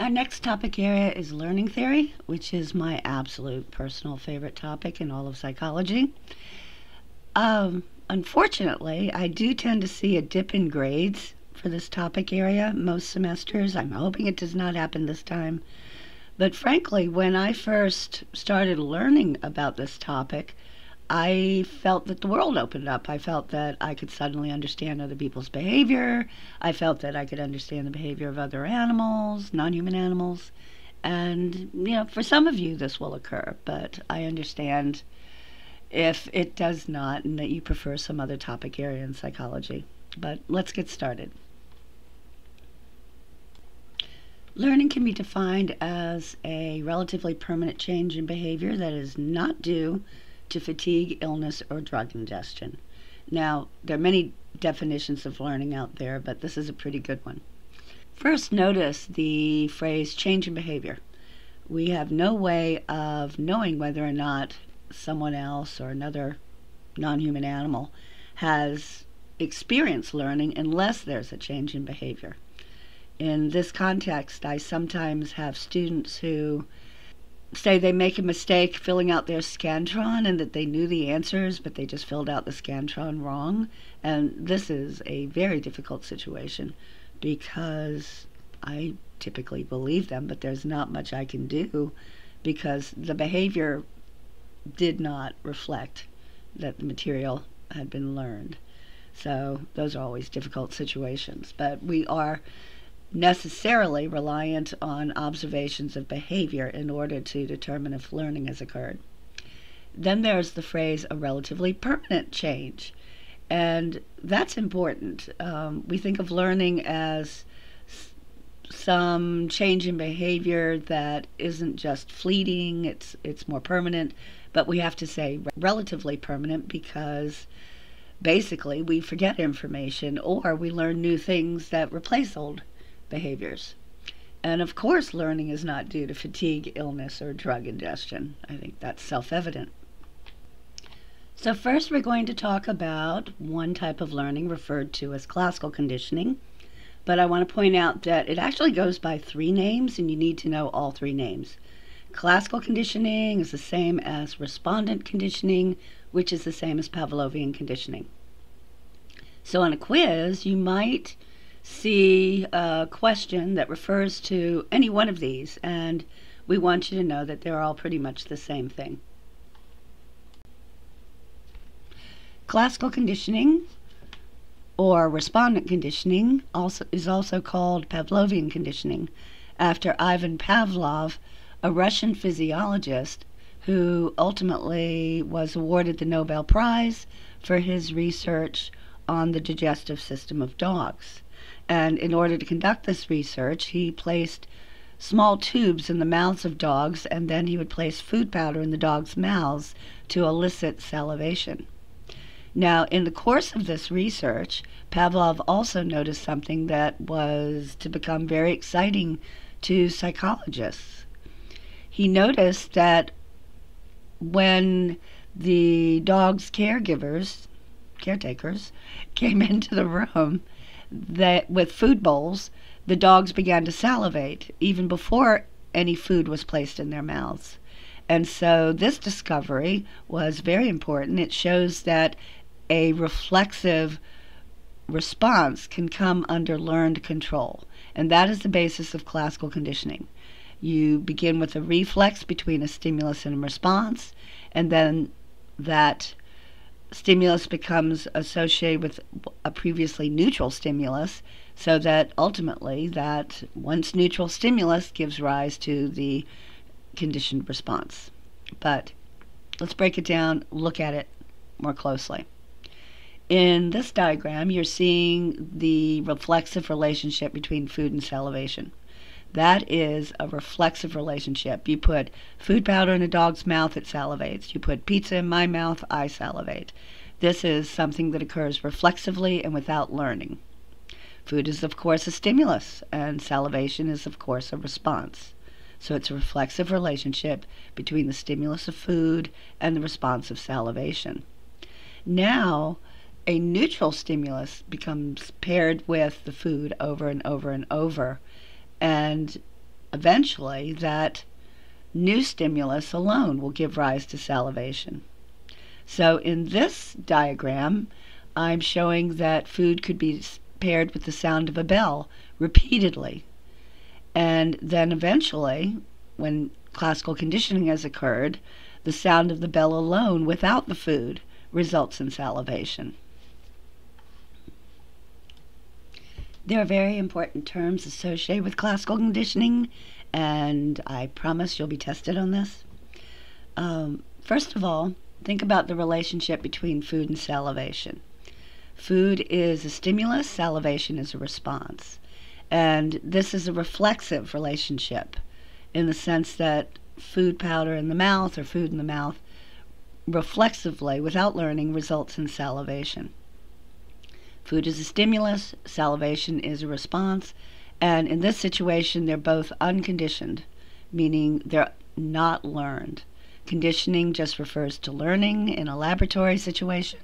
Our next topic area is learning theory, which is my absolute personal favorite topic in all of psychology. Unfortunately, I do tend to see a dip in grades for this topic area most semesters. I'm hoping it does not happen this time. But frankly, when I first started learning about this topic, I felt that the world opened up. I felt that I could suddenly understand other people's behavior. I felt that I could understand the behavior of other animals, non-human animals. And, for some of you this will occur, but I understand if it does not and that you prefer some other topic area in psychology. But let's get started. Learning can be defined as a relatively permanent change in behavior that is not due to fatigue, illness, or drug ingestion. Now, there are many definitions of learning out there, but this is a pretty good one. First, notice the phrase change in behavior. We have no way of knowing whether or not someone else or another non-human animal has experienced learning unless there's a change in behavior. In this context, I sometimes have students who say they make a mistake filling out their Scantron and that they knew the answers, but they just filled out the Scantron wrong. And this is a very difficult situation because I typically believe them, but there's not much I can do because the behavior did not reflect that the material had been learned. So those are always difficult situations. But we are necessarily reliant on observations of behavior in order to determine if learning has occurred. Then there's the phrase a relatively permanent change, and that's important. We think of learning as some change in behavior that isn't just fleeting, it's more permanent, but we have to say relatively permanent because basically we forget information or we learn new things that replace old behaviors. And of course, learning is not due to fatigue, illness, or drug ingestion. I think that's self-evident. So first we're going to talk about one type of learning referred to as classical conditioning. But I want to point out that it actually goes by 3 names, and you need to know all 3 names. Classical conditioning is the same as respondent conditioning, which is the same as Pavlovian conditioning. So on a quiz, you might see a question that refers to any one of these, and we want you to know that they're all pretty much the same thing. Classical conditioning or respondent conditioning is also called Pavlovian conditioning after Ivan Pavlov, a Russian physiologist who ultimately was awarded the Nobel Prize for his research on the digestive system of dogs. And in order to conduct this research, he placed small tubes in the mouths of dogs, and then he would place food powder in the dogs' mouths to elicit salivation. Now, in the course of this research, Pavlov also noticed something that was to become very exciting to psychologists. He noticed that when the dog's caretakers, came into the room, that with food bowls, the dogs began to salivate even before any food was placed in their mouths. And so this discovery was very important. It shows that a reflexive response can come under learned control. And that is the basis of classical conditioning. You begin with a reflex between a stimulus and a response, and then that stimulus becomes associated with a previously neutral stimulus, so that ultimately that once neutral stimulus gives rise to the conditioned response. But let's break it down, look at it more closely. In this diagram, you're seeing the reflexive relationship between food and salivation. That is a reflexive relationship. You put food powder in a dog's mouth, it salivates. You put pizza in my mouth, I salivate. This is something that occurs reflexively and without learning. Food is, of course, a stimulus, and salivation is, of course, a response. So it's a reflexive relationship between the stimulus of food and the response of salivation. Now, a neutral stimulus becomes paired with the food over and over and over. And eventually that new stimulus alone will give rise to salivation. So in this diagram, I'm showing that food could be paired with the sound of a bell repeatedly. And then eventually, when classical conditioning has occurred, the sound of the bell alone without the food results in salivation. There are very important terms associated with classical conditioning, and I promise you'll be tested on this. First of all, think about the relationship between food and salivation. Food is a stimulus, salivation is a response. And this is a reflexive relationship in the sense that food powder in the mouth or food in the mouth reflexively, without learning, results in salivation. Food is a stimulus, salivation is a response, and in this situation they're both unconditioned, meaning they're not learned. Conditioning just refers to learning in a laboratory situation.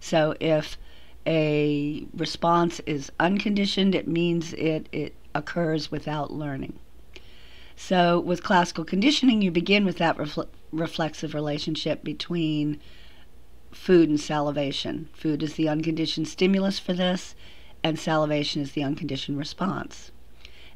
So if a response is unconditioned, it means it occurs without learning. So with classical conditioning, you begin with that reflexive relationship between food and salivation. Food is the unconditioned stimulus for this, and salivation is the unconditioned response.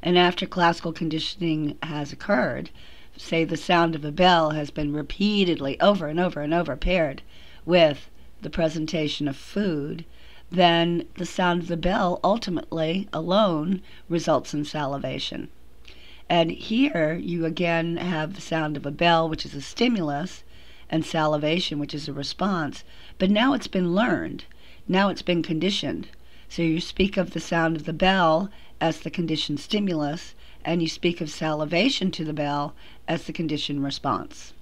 And after classical conditioning has occurred, say the sound of a bell has been repeatedly over and over and over paired with the presentation of food, then the sound of the bell ultimately alone results in salivation. And here you again have the sound of a bell, which is a stimulus, and salivation, which is a response. But now it's been learned. Now it's been conditioned. So you speak of the sound of the bell as the conditioned stimulus, and you speak of salivation to the bell as the conditioned response.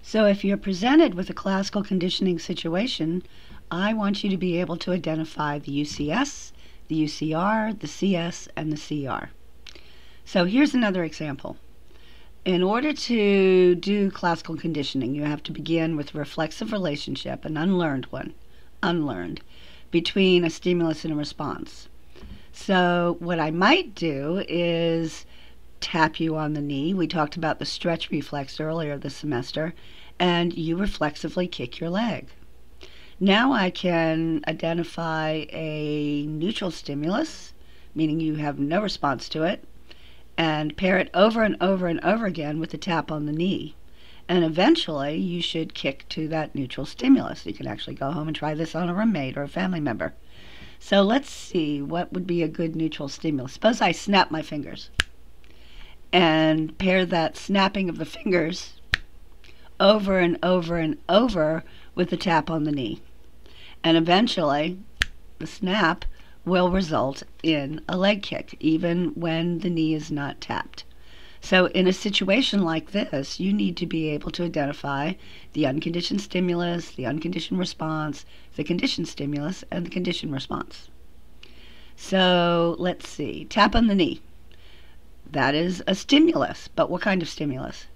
So if you're presented with a classical conditioning situation, I want you to be able to identify the UCS, the UCR, the CS, and the CR. So here's another example. In order to do classical conditioning, you have to begin with a reflexive relationship, an unlearned one, between a stimulus and a response. So what I might do is tap you on the knee. We talked about the stretch reflex earlier this semester, and you reflexively kick your leg. Now I can identify a neutral stimulus, meaning you have no response to it, and pair it over and over and over again with a tap on the knee. And eventually you should kick to that neutral stimulus. You can actually go home and try this on a roommate or a family member. So let's see, what would be a good neutral stimulus? Suppose I snap my fingers and pair that snapping of the fingers over and over and over with a tap on the knee. And eventually the snap will result in a leg kick, even when the knee is not tapped. So in a situation like this, you need to be able to identify the unconditioned stimulus, the unconditioned response, the conditioned stimulus, and the conditioned response. So let's see, tap on the knee. That is a stimulus, but what kind of stimulus?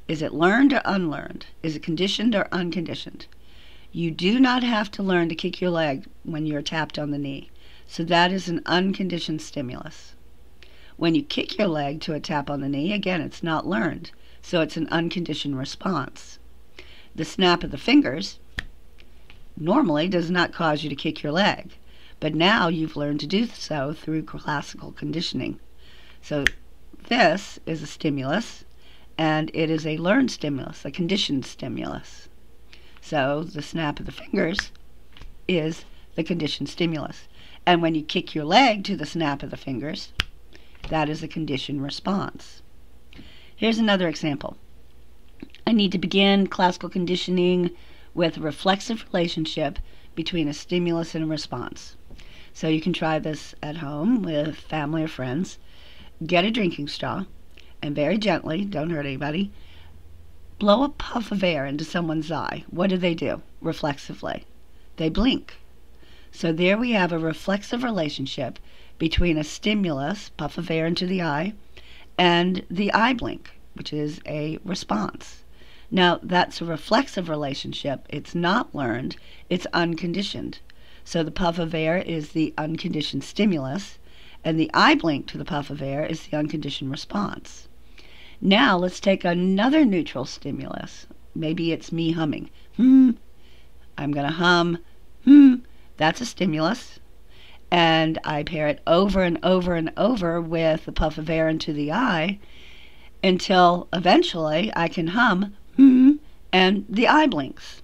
Is it learned or unlearned? Is it conditioned or unconditioned? You do not have to learn to kick your leg when you're tapped on the knee. So that is an unconditioned stimulus. When you kick your leg to a tap on the knee, again, it's not learned. So it's an unconditioned response. The snap of the fingers normally does not cause you to kick your leg. But now you've learned to do so through classical conditioning. So this is a stimulus, and it is a learned stimulus, a conditioned stimulus. So the snap of the fingers is the conditioned stimulus. And when you kick your leg to the snap of the fingers, that is a conditioned response. Here's another example. I need to begin classical conditioning with a reflexive relationship between a stimulus and a response. So you can try this at home with family or friends. Get a drinking straw and very gently, don't hurt anybody, blow a puff of air into someone's eye. What do? Reflexively. They blink. So there we have a reflexive relationship between a stimulus, puff of air into the eye, and the eye blink, which is a response. Now, that's a reflexive relationship. It's not learned. It's unconditioned. So the puff of air is the unconditioned stimulus, And the eye blink to the puff of air is the unconditioned response. Now let's take another neutral stimulus. Maybe it's me humming. I'm going to hum. That's a stimulus. And I pair it over and over and over with the puff of air into the eye until eventually I can hum, and the eye blinks.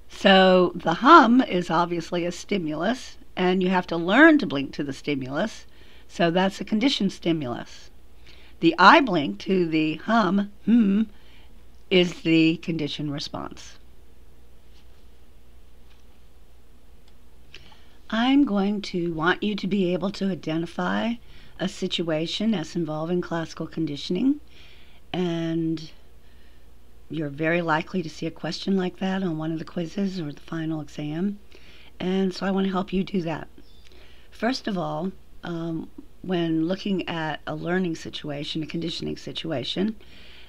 So the hum is obviously a stimulus, and you have to learn to blink to the stimulus. So that's a conditioned stimulus. The eye blink to the hum, is the conditioned response. I'm going to want you to be able to identify a situation as involving classical conditioning, and you're very likely to see a question like that on one of the quizzes or the final exam, and so I want to help you do that. First of all, when looking at a learning situation, a conditioning situation,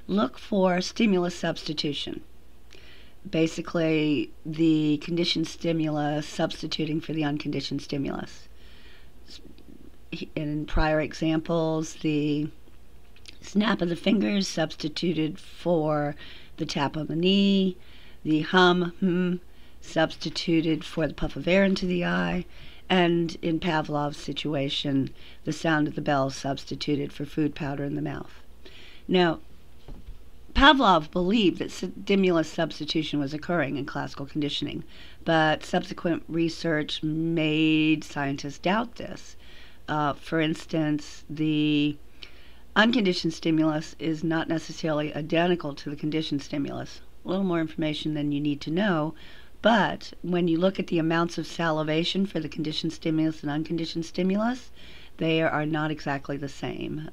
look for stimulus substitution. Basically, the conditioned stimulus substituting for the unconditioned stimulus. In prior examples, the snap of the fingers substituted for the tap on the knee, the hum, substituted for the puff of air into the eye, and in Pavlov's situation, the sound of the bell substituted for food powder in the mouth. Now, Pavlov believed that stimulus substitution was occurring in classical conditioning, but subsequent research made scientists doubt this. For instance, the unconditioned stimulus is not necessarily identical to the conditioned stimulus. A little more information than you need to know, but when you look at the amounts of salivation for the conditioned stimulus and unconditioned stimulus, they are not exactly the same.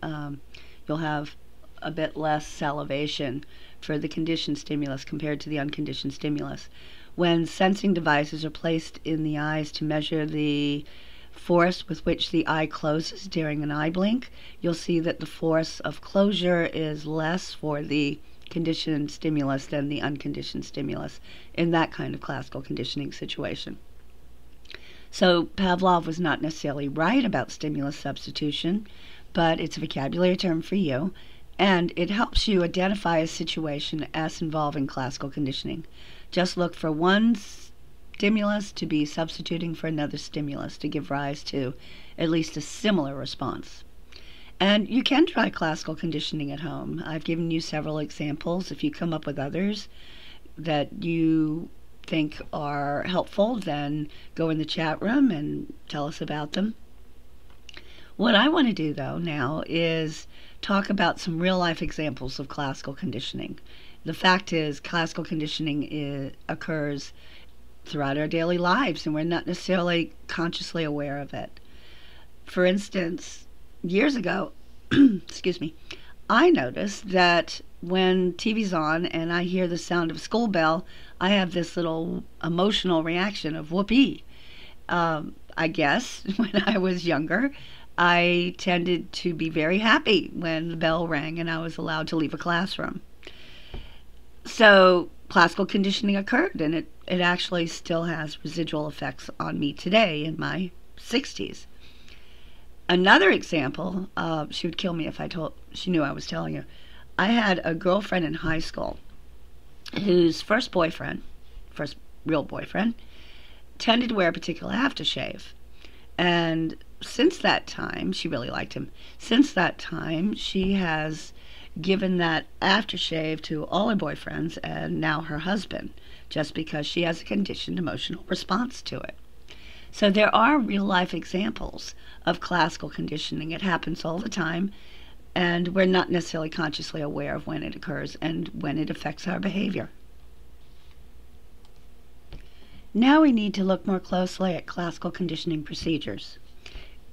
You'll have a bit less salivation for the conditioned stimulus compared to the unconditioned stimulus. When sensing devices are placed in the eyes to measure the force with which the eye closes during an eye blink, you'll see that the force of closure is less for the conditioned stimulus than the unconditioned stimulus in that kind of classical conditioning situation. So Pavlov was not necessarily right about stimulus substitution, but it's a vocabulary term for you, and it helps you identify a situation as involving classical conditioning. Just look for one stimulus to be substituting for another stimulus to give rise to at least a similar response. And you can try classical conditioning at home. I've given you several examples. If you come up with others that you think are helpful, then go in the chat room and tell us about them. What I want to do, though, now is talk about some real-life examples of classical conditioning. The fact is, classical conditioning occurs throughout our daily lives, and we're not necessarily consciously aware of it. For instance, years ago, excuse me, I noticed that when TV's on and I hear the sound of a school bell, I have this little emotional reaction of whoopee. I guess when I was younger, I tended to be very happy when the bell rang and I was allowed to leave a classroom. So classical conditioning occurred, and it actually still has residual effects on me today in my 60s. Another example, she would kill me if she knew I was telling you. I had a girlfriend in high school whose first real boyfriend, tended to wear a particular aftershave. And since that time, she really liked him. Since that time, she has given that aftershave to all her boyfriends and now her husband, just because she has a conditioned emotional response to it. So there are real-life examples of classical conditioning. It happens all the time, and we're not necessarily consciously aware of when it occurs and when it affects our behavior. Now we need to look more closely at classical conditioning procedures.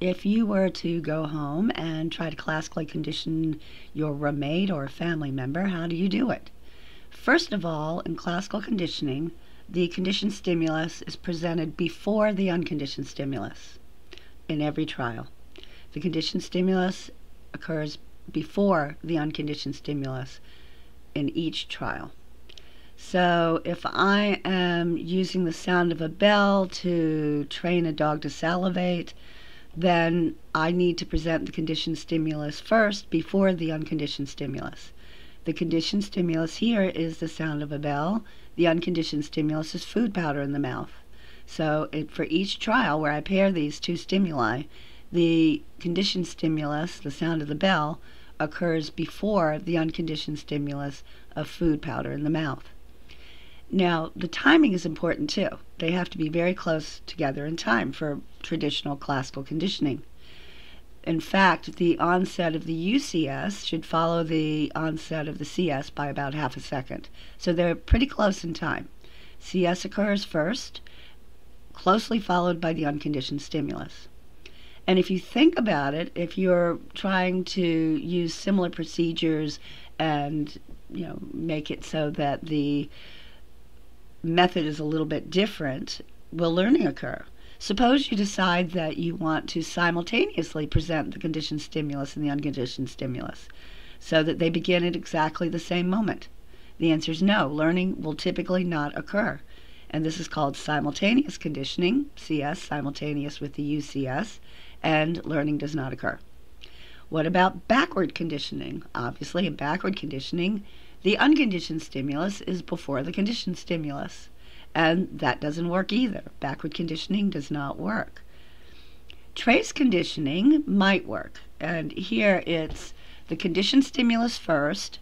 If you were to go home and try to classically condition your roommate or a family member, how do you do it? First of all, in classical conditioning, the conditioned stimulus is presented before the unconditioned stimulus in every trial. The conditioned stimulus occurs before the unconditioned stimulus in each trial. So if I am using the sound of a bell to train a dog to salivate, then I need to present the conditioned stimulus first before the unconditioned stimulus. The conditioned stimulus here is the sound of a bell. The unconditioned stimulus is food powder in the mouth. So for each trial where I pair these two stimuli, the conditioned stimulus, the sound of the bell, occurs before the unconditioned stimulus of food powder in the mouth. Now, the timing is important too. They have to be very close together in time for traditional classical conditioning. In fact, the onset of the UCS should follow the onset of the CS by about half a second. So they're pretty close in time. CS occurs first, closely followed by the unconditioned stimulus. And if you think about it, if you're trying to use similar procedures and make it so that the method is a little bit different, will learning occur? Suppose you decide that you want to simultaneously present the conditioned stimulus and the unconditioned stimulus so that they begin at exactly the same moment. The answer is no. Learning will typically not occur. And this is called simultaneous conditioning, CS, simultaneous with the UCS, and learning does not occur. What about backward conditioning? Obviously, in backward conditioning, the unconditioned stimulus is before the conditioned stimulus, and that doesn't work either. Backward conditioning does not work. Trace conditioning might work, and here it's the conditioned stimulus first,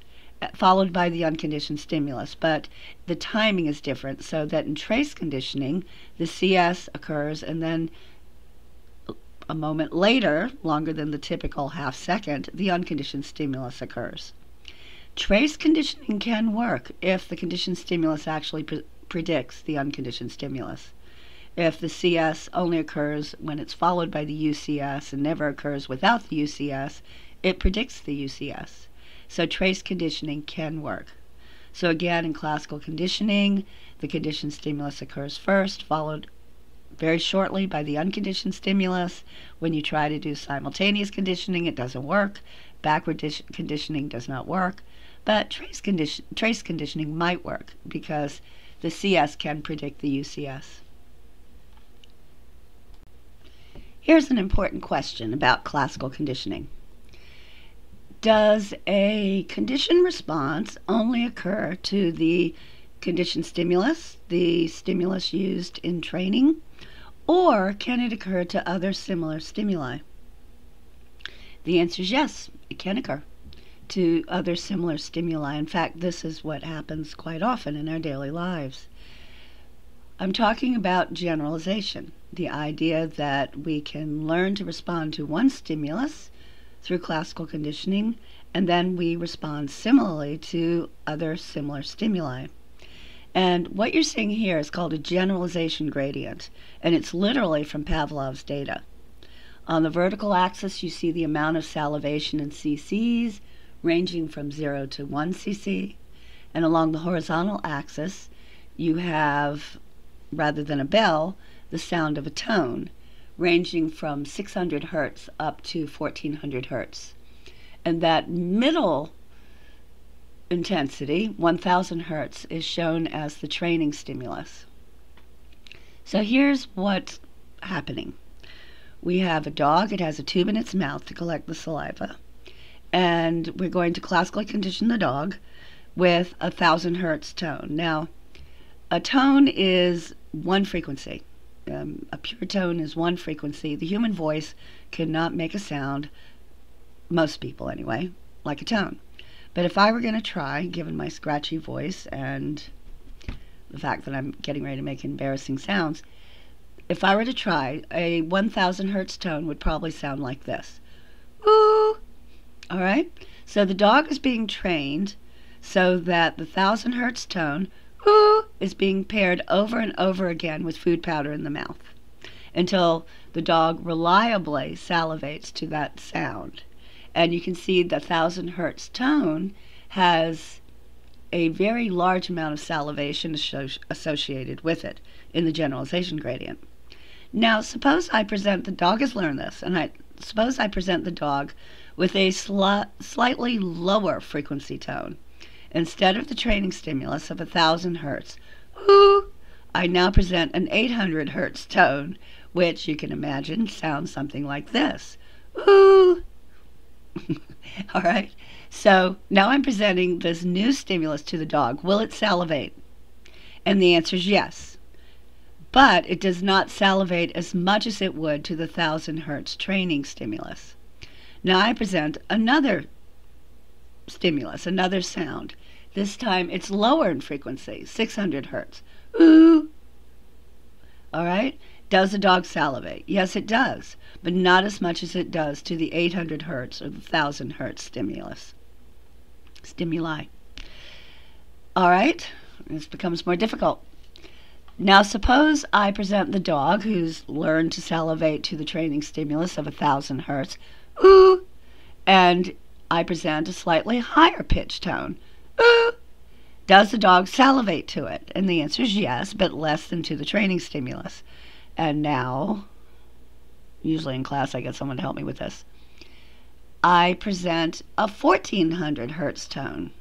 followed by the unconditioned stimulus, but the timing is different, so that in trace conditioning, the CS occurs, and then a moment later, longer than the typical half second, the unconditioned stimulus occurs. Trace conditioning can work if the conditioned stimulus actually predicts the unconditioned stimulus. If the CS only occurs when it's followed by the UCS and never occurs without the UCS, it predicts the UCS. So trace conditioning can work. So again, in classical conditioning, the conditioned stimulus occurs first, followed very shortly by the unconditioned stimulus. When you try to do simultaneous conditioning, it doesn't work. Backward conditioning does not work. But trace conditioning might work because the CS can predict the UCS. Here's an important question about classical conditioning. Does a conditioned response only occur to the conditioned stimulus, the stimulus used in training, or can it occur to other similar stimuli? The answer is yes, it can occur to other similar stimuli. In fact, this is what happens quite often in our daily lives. I'm talking about generalization, the idea that we can learn to respond to one stimulus through classical conditioning, and then we respond similarly to other similar stimuli. And what you're seeing here is called a generalization gradient, and it's literally from Pavlov's data. On the vertical axis, you see the amount of salivation in cc's, ranging from 0 to 1 cc, and along the horizontal axis, you have, rather than a bell, the sound of a tone, ranging from 600 hertz up to 1400 hertz. And that middle intensity, 1000 hertz, is shown as the training stimulus. So here's what's happening. We have a dog. It has a tube in its mouth to collect the saliva. And we're going to classically condition the dog with a 1000 hertz tone. Now, a tone is one frequency. A pure tone is one frequency. The human voice cannot make a sound, most people anyway, like a tone. But if I were going to try, given my scratchy voice and the fact that I'm getting ready to make embarrassing sounds, if I were to try, a 1000 hertz tone would probably sound like this. Ooh! All right? So the dog is being trained so that the 1000 hertz tone, ooh, is being paired over and over again with food powder in the mouth until the dog reliably salivates to that sound. And you can see the 1000 hertz tone has a very large amount of salivation associated with it in the generalization gradient. Now, suppose I present, the dog has learned this, and suppose I present the dog with a slightly lower frequency tone. Instead of the training stimulus of 1000 hertz, ooh, I now present an 800 hertz tone which you can imagine sounds something like this. Ooh! All right? So now I'm presenting this new stimulus to the dog. Will it salivate? And the answer is yes. But it does not salivate as much as it would to the 1,000 hertz training stimulus. Now I present another stimulus, another sound. This time it's lower in frequency, 600 hertz. Ooh! All right? Does the dog salivate? Yes, it does, but not as much as it does to the 800 hertz or the 1,000 hertz stimuli. All right? This becomes more difficult. Now suppose I present the dog who's learned to salivate to the training stimulus of 1,000 hertz. Ooh! And I present a slightly higher pitch tone. Ooh! Does the dog salivate to it? And the answer is yes, but less than to the training stimulus. And now, usually in class I get someone to help me with this, I present a 1,400 hertz tone.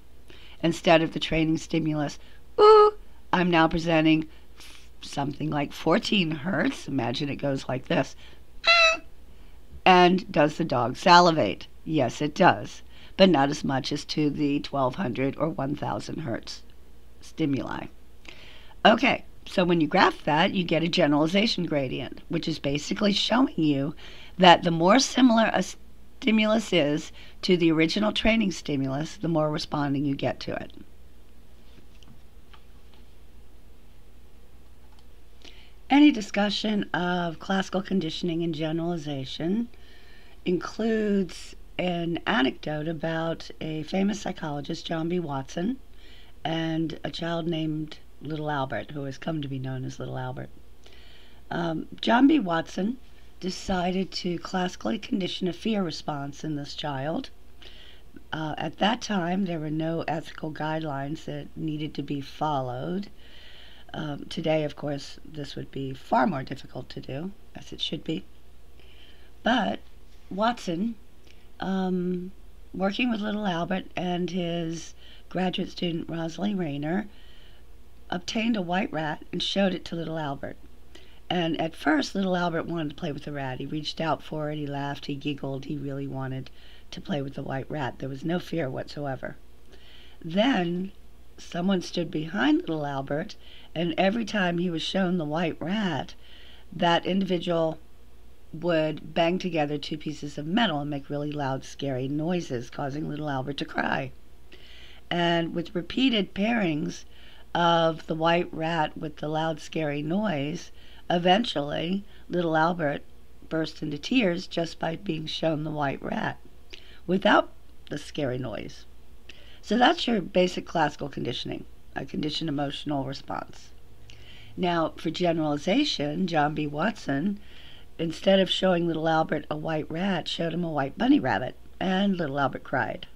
Instead of the training stimulus, ooh, I'm now presenting something like 14 hertz. Imagine it goes like this. And does the dog salivate? Yes, it does, but not as much as to the 1,200 or 1,000 hertz stimuli. Okay, so when you graph that, you get a generalization gradient, which is basically showing you that the more similar a stimulus is to the original training stimulus, the more responding you get to it. Any discussion of classical conditioning and generalization includes an anecdote about a famous psychologist, John B. Watson, and a child named Little Albert, who has come to be known as Little Albert. John B. Watson decided to classically condition a fear response in this child. At that time, there were no ethical guidelines that needed to be followed. Today, of course, this would be far more difficult to do, as it should be. But Watson, working with Little Albert and his graduate student Rosalie Rayner, obtained a white rat and showed it to Little Albert. And at first, Little Albert wanted to play with the rat. He reached out for it, he laughed, he giggled, he really wanted to play with the white rat. There was no fear whatsoever. Then someone stood behind Little Albert, and every time he was shown the white rat, that individual would bang together two pieces of metal and make really loud, scary noises, causing Little Albert to cry. And with repeated pairings of the white rat with the loud, scary noise, eventually Little Albert burst into tears just by being shown the white rat, without the scary noise. So that's your basic classical conditioning, a conditioned emotional response. Now, for generalization, John B. Watson, instead of showing Little Albert a white rat, showed him a white bunny rabbit, and Little Albert cried.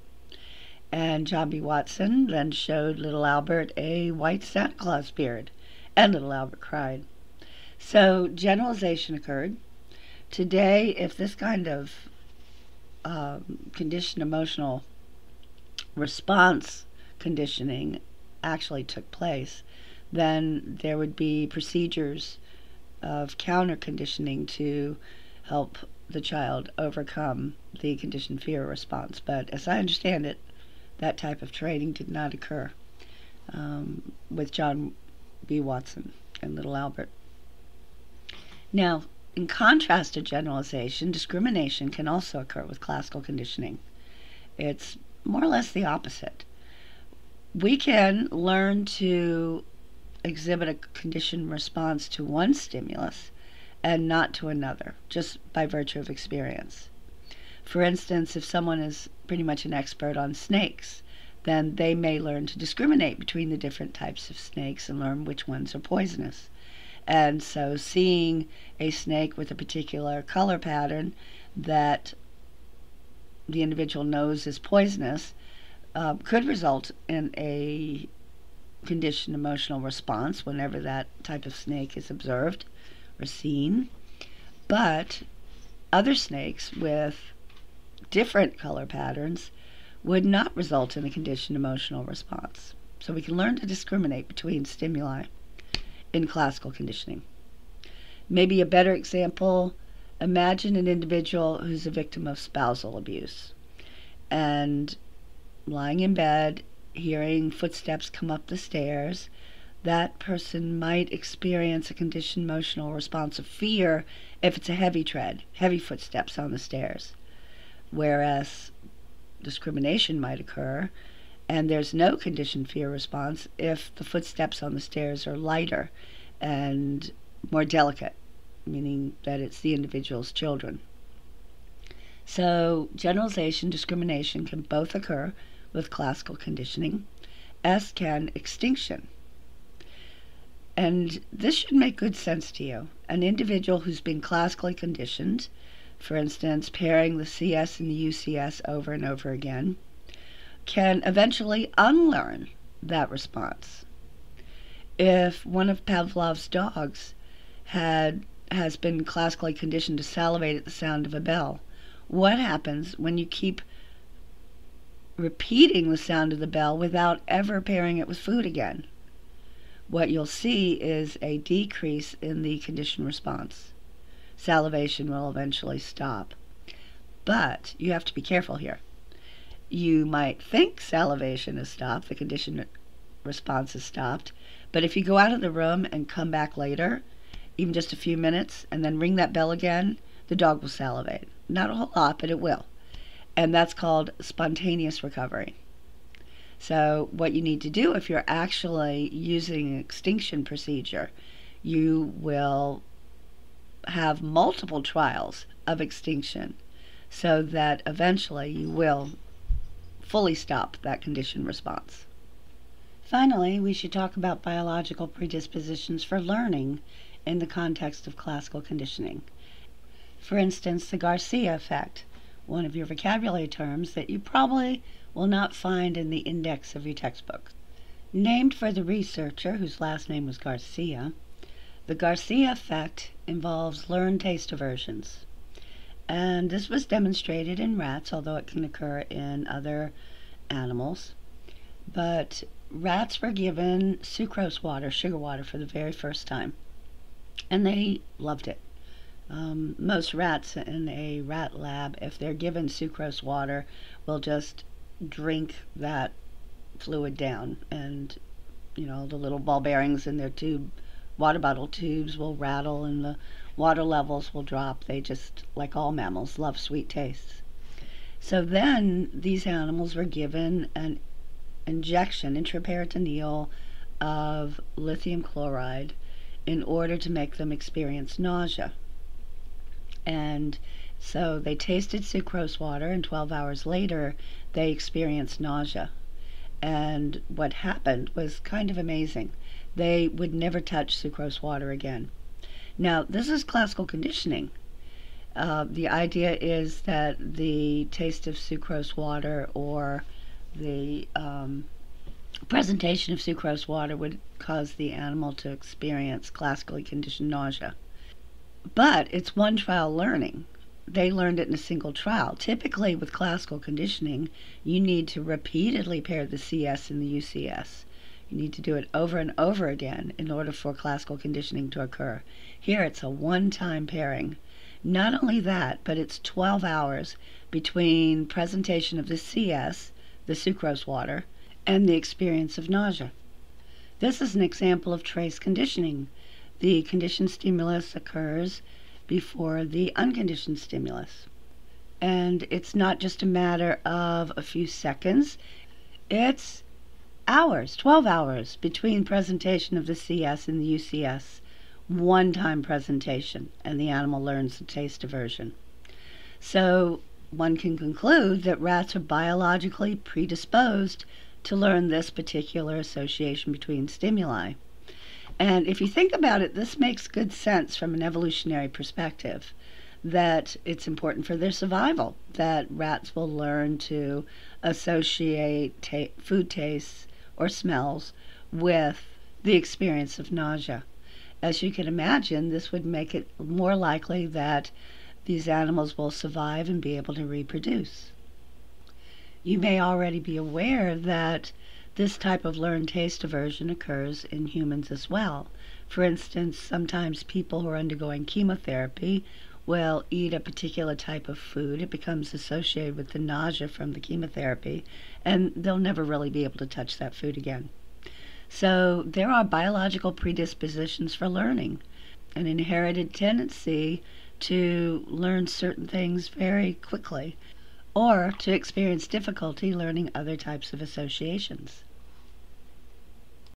And John B. Watson then showed Little Albert a white Santa Claus beard, and Little Albert cried. So generalization occurred. Today, if this kind of conditioned emotional response conditioning actually took place, then there would be procedures of counter conditioning to help the child overcome the conditioned fear response. But as I understand it, that type of training did not occur with John B. Watson and Little Albert. Now, in contrast to generalization, discrimination can also occur with classical conditioning. It's more or less the opposite. We can learn to exhibit a conditioned response to one stimulus and not to another, just by virtue of experience. For instance, if someone is pretty much an expert on snakes, then they may learn to discriminate between the different types of snakes and learn which ones are poisonous. And so seeing a snake with a particular color pattern that the individual knows is poisonous could result in a conditioned emotional response whenever that type of snake is observed or seen. But other snakes with different color patterns would not result in a conditioned emotional response. So we can learn to discriminate between stimuli in classical conditioning. Maybe a better example, imagine an individual who's a victim of spousal abuse and lying in bed, hearing footsteps come up the stairs. That person might experience a conditioned emotional response of fear if it's a heavy tread, heavy footsteps on the stairs. Whereas discrimination might occur and there's no conditioned fear response if the footsteps on the stairs are lighter and more delicate, meaning that it's the individual's children. So generalization, discrimination can both occur with classical conditioning, as can extinction. And this should make good sense to you. An individual who's been classically conditioned, for instance, pairing the CS and the UCS over and over again, can eventually unlearn that response. If one of Pavlov's dogs has been classically conditioned to salivate at the sound of a bell, what happens when you keep repeating the sound of the bell without ever pairing it with food again? What you'll see is a decrease in the conditioned response. Salivation will eventually stop. But you have to be careful here. You might think salivation has stopped, the conditioned response has stopped, but if you go out of the room and come back later, even just a few minutes, and then ring that bell again, the dog will salivate. Not a whole lot, but it will. And that's called spontaneous recovery. So what you need to do if you're actually using an extinction procedure, you will have multiple trials of extinction so that eventually you will fully stop that conditioned response. Finally, we should talk about biological predispositions for learning in the context of classical conditioning. For instance, the Garcia effect, one of your vocabulary terms that you probably will not find in the index of your textbook. Named for the researcher whose last name was Garcia, the Garcia effect involves learned taste aversions. And this was demonstrated in rats, although it can occur in other animals. But rats were given sucrose water, sugar water, for the very first time. And they loved it. Most rats in a rat lab, if they're given sucrose water, will just drink that fluid down. And, the little ball bearings in their water bottle tubes will rattle and the water levels will drop. They just, like all mammals, love sweet tastes. So then these animals were given an injection, intraperitoneal, of lithium chloride in order to make them experience nausea. And so they tasted sucrose water, and 12 hours later they experienced nausea. And what happened was kind of amazing. They would never touch sucrose water again. Now, this is classical conditioning. The idea is that the taste of sucrose water or the presentation of sucrose water would cause the animal to experience classically conditioned nausea. But it's one trial learning. They learned it in a single trial. Typically, with classical conditioning, you need to repeatedly pair the CS and the UCS. You need to do it over and over again in order for classical conditioning to occur. Here, it's a one-time pairing. Not only that, but it's 12 hours between presentation of the CS, the sucrose water, and the experience of nausea. This is an example of trace conditioning. The conditioned stimulus occurs before the unconditioned stimulus. And it's not just a matter of a few seconds. It's hours, 12 hours between presentation of the CS and the UCS. One-time presentation, and the animal learns the taste aversion. So one can conclude that rats are biologically predisposed to learn this particular association between stimuli. And if you think about it, this makes good sense from an evolutionary perspective, that it's important for their survival, that rats will learn to associate food tastes or smells with the experience of nausea. As you can imagine, this would make it more likely that these animals will survive and be able to reproduce. You may already be aware that this type of learned taste aversion occurs in humans as well. For instance, sometimes people who are undergoing chemotherapy will eat a particular type of food. It becomes associated with the nausea from the chemotherapy, and they'll never really be able to touch that food again. So there are biological predispositions for learning, an inherited tendency to learn certain things very quickly, or to experience difficulty learning other types of associations.